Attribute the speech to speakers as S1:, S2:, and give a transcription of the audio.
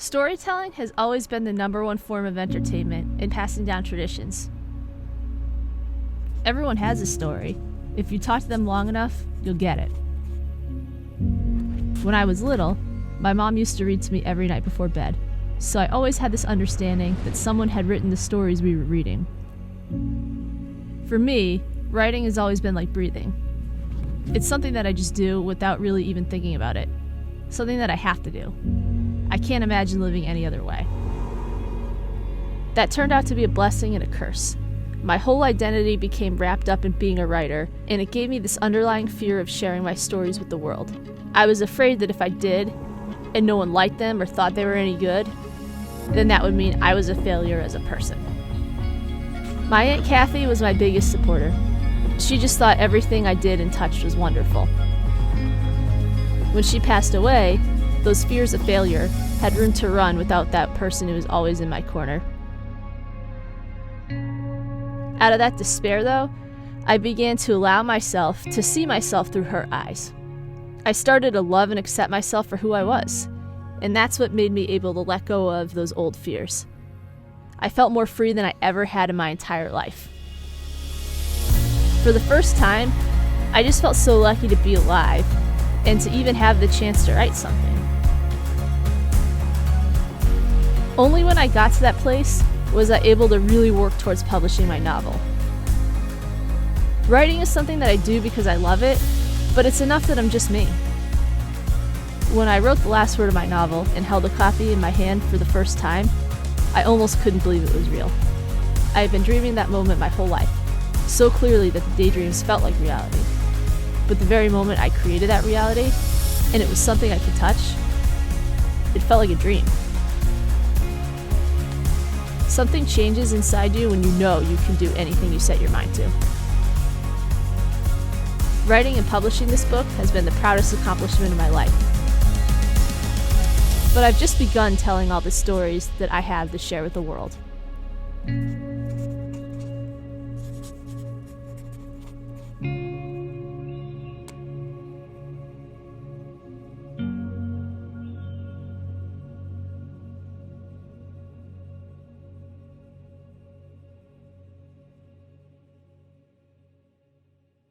S1: Storytelling has always been the number one form of entertainment in passing down traditions. Everyone has a story. If you talk to them long enough, you'll get it. When I was little, my mom used to read to me every night before bed, so I always had this understanding that someone had written the stories we were reading. For me, writing has always been like breathing. It's something that I just do without really even thinking about it. Something that I have to do. I can't imagine living any other way. That turned out to be a blessing and a curse. My whole identity became wrapped up in being a writer, and it gave me this underlying fear of sharing my stories with the world. I was afraid that if I did, and no one liked them or thought they were any good, then that would mean I was a failure as a person. My Aunt Kathy was my biggest supporter. She just thought everything I did and touched was wonderful. When she passed away, those fears of failure had room to run without that person who was always in my corner. Out of that despair, though, I began to allow myself to see myself through her eyes. I started to love and accept myself for who I was, and that's what made me able to let go of those old fears. I felt more free than I ever had in my entire life. For the first time, I just felt so lucky to be alive and to even have the chance to write something. Only when I got to that place was I able to really work towards publishing my novel. Writing is something that I do because I love it, but it's enough that I'm just me. When I wrote the last word of my novel and held a copy in my hand for the first time, I almost couldn't believe it was real. I had been dreaming that moment my whole life, so clearly that the daydreams felt like reality. But the very moment I created that reality, and it was something I could touch, it felt like a dream. Something changes inside you when you know you can do anything you set your mind to. Writing and publishing this book has been the proudest accomplishment of my life. But I've just begun telling all the stories that I have to share with the world.